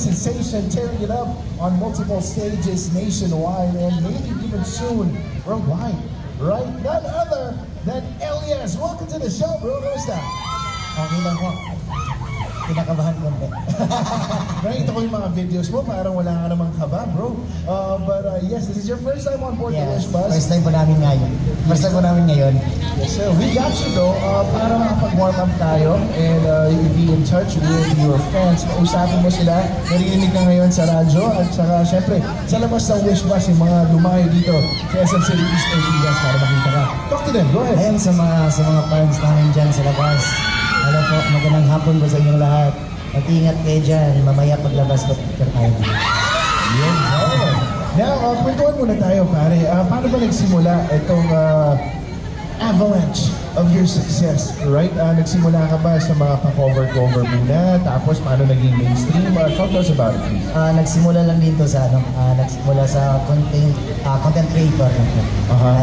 sensation, tearing it up on multiple stages nationwide and maybe even soon worldwide. Right? None other than Elias. Welcome to the show, bro. Kamusta? Okay lang po. Kinakabahan konti. Nakita ko yung mga videos mo, parang wala ka namang kaba, bro. Yes, this is your first time on board the Wish Bus. First time po namin ngayon. Yes, sir. We got you, though, para makapag-warm up tayo and you'll be in touch with your fans. Kausapin mo sila, narinig ka ngayon sa radyo at saka, syempre, sa labas ng Wish Bus, yung mga lumayo dito sa SM City East Ortigas para makita ka. Talk to them, go ahead. Ayan sa mga fans namin dyan sa labas. Alam po, magandang hapon po sa inyong lahat. Mag-ingat kayo dyan. Mamaya paglabas ko, picture tayo dito. Yun, oh. Now, kwentuhan muna tayo, pare. Paano ba nagsimula itong avalanche of your success, right? Nagsimula ka ba sa mga pa-cover-cover muna? Tapos, paano naging mainstream? Talk to us about it, please. Nagsimula lang dito sa nagsimula sa content creator na po.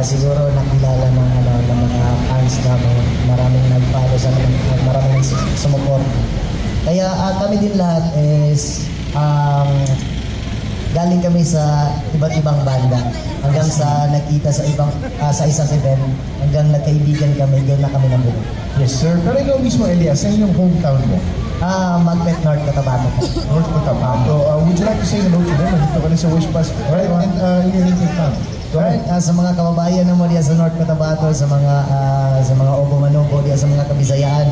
Siguro nakilala ng mga fans namin, maraming nag-follow sa amin, maraming sumuport. Kaya kami din lahat is galing kami sa iba't ibang banda hanggang sa nakita sa isang event hanggang nagkaibigan kami, doon na kami nabuo. Yes, sir. Pero ikaw mismo, Elias, saan yung hometown mo? Magpet North Cotabato po. North Cotabato. Would you like to say hello to them? Nandito ka na sa Wish Bus. Right? And your native town. Alright, sa mga kababayan naman diyan sa North Cotabato, sa mga Obo Manubo diyan sa mga Kabisayaan.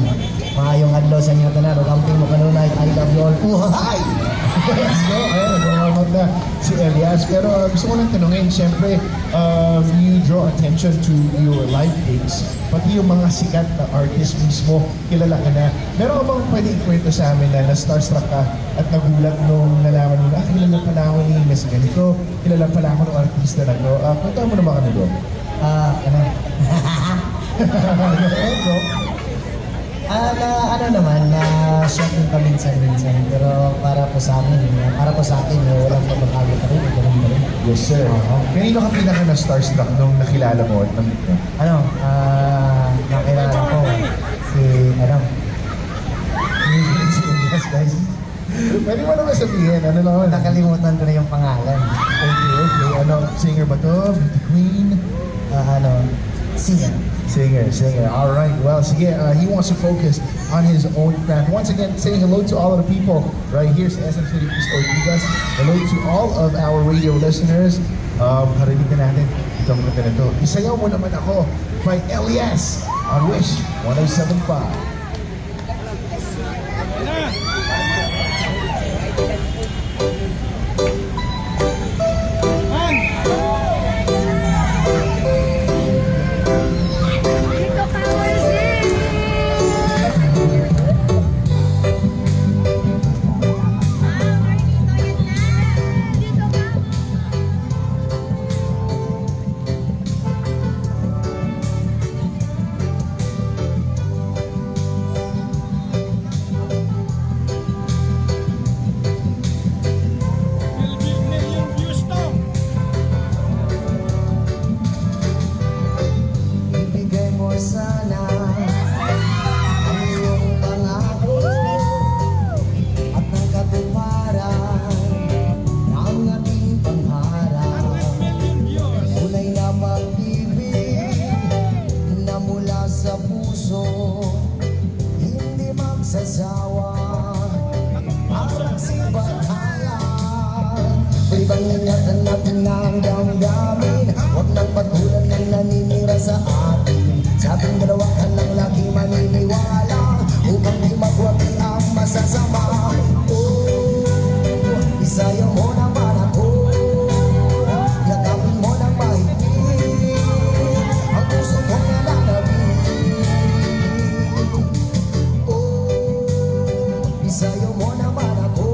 Maayong adlaw sa inyo tanan, kamping mo kanunay, I love you all. Uhay! Let's go. Ayun, nag-warm na si Elias. Pero gusto ko lang tanungin, syempre, you draw attention to your live gigs, pati yung mga sikat na artist mismo, kilala ka na. Meron ka bang pwede ikwento sa amin na na-starstruck ka at nagulat nung nalaman mo na, kilala pala ako ni Miss ganito, kilala pala ako ng artista na to. Punta mo naman ka na doon. Bro. Shocking pa minsan-minsan, pero para po sa akin, walang pagbabago pa rin, ganun pa rin. Yes, sir. Kanino ka pinaka na-starstruck nung nakilala mo at namit mo? Nakilala ko si Yes, guys. Pwede mo naman sabihin, ano naman? nakalimutan ko na yung pangalan. Okay. Singer ba to? Beauty Queen? Singer. All right. Well, sige, he wants to focus on his own craft. Once again, saying hello to all of the people right here sa SM City East Ortigas. Hello to all of our radio listeners. Harinig na natin itong kanta na to. Isayaw mo naman ako by Elias on Wish 107.5. Ibang natin ng damdamin, huwag nang patulan ng naninira sa atin. Sa ating dalawa ka lang laging maniniwala, upang di magwagi ang masasama. Isayaw mo naman ako, yakapin mo ng mahigpit ang puso kong nalalabit. Isayaw mo naman ako,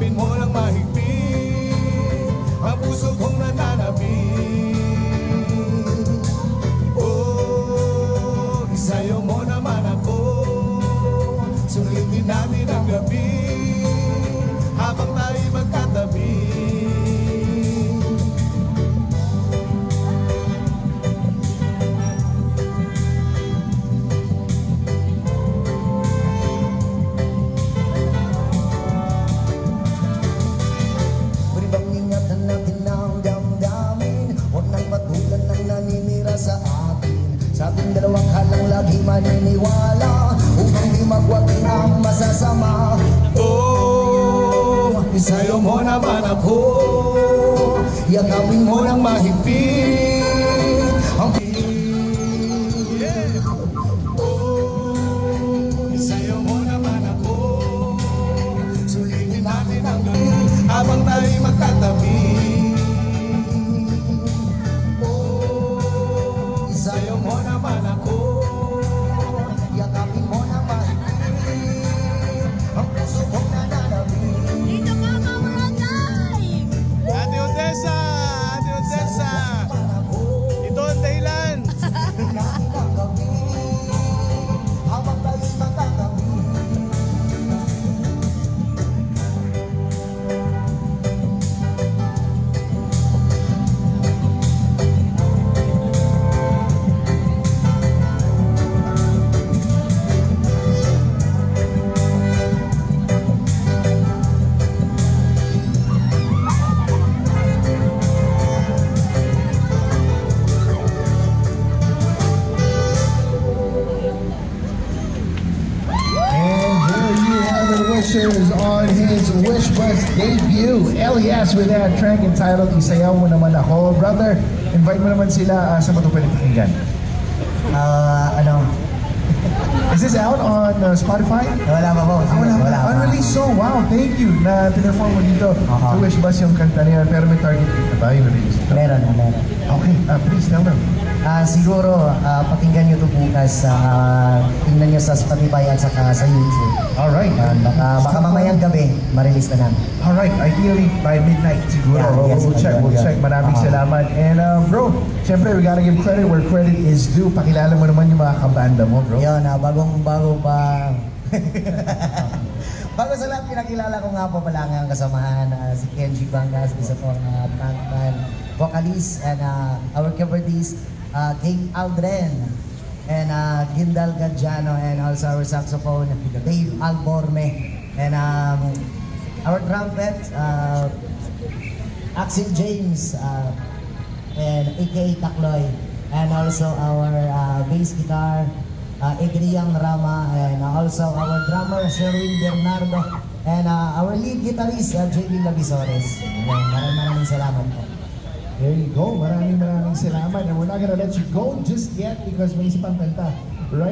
Yakapin mo lang mahigpit ang puso kong nananabik. Oh, isayo mo naman ako, sulitin natin ang gabi habang tayo'y magkatabi. Pwede bang ingatan natin ang damdamin? Huwag nang matulan ng naninira sa atin. Sa ating dalawang halang lagi maniniwala upang di magwagi ang masasama. Oh, isayo mo naman ako, yakapin mo lang mahigpit ang yeah. Oh, isayo mo naman ako, sulitin natin ang gabi habang tayo'y magkatabi. Oh, isayo mo naman ako, Yakapin mo na mahigpit ang puso kong nananabik. Dito ka, Mamaragay! Ate Odessa! Ate Odessa! Ito ang dahilan! Habang tayo'y magkatabi. And there you have it, Wishers on his Wish Bus debut. Elias with that track entitled Isayaw Mo Naman Ako. Brother, invite mo naman sila sa ito pwede pakinggan. Ano? Is this out on Spotify? Wala pa po. Wala pa. Unreleased song. Wow, thank you na pinerform mo dito. Sa Wish Bus yung kanta niya. Pero may target date na ba yung release? Meron. Okay, please tell them. Siguro, pakinggan nyo ito bukas. Tingnan nyo sa Spotify at saka sa YouTube. Alright. Baka mamayang gabi, ma-release na namin. Alright, ideally by midnight siguro. Yeah, yes, we'll check. Maraming salamat. And bro, syempre we gotta give credit where credit is due. Pakilala mo naman yung mga kabanda mo, bro. Yun, bagong-bago pa. Bago sa lahat, pinakilala ko nga po pala ang kasamahan si Kenji Bangas, isa po ang frontman, vocalist, and our keyboardist, Kate Aldren, and Gindal Gadjano, and also our saxophone, Dave Alborme, and our trumpet, Axel James, and aka Takloy, and also our bass guitar, Adrian Rama, and also our drummer, Sherwin Bernardo, and our lead guitarist, JB Labisores. Maraming salamat po. There you go. Maraming salamat. And we're not gonna let you go just yet because may isa pang kanta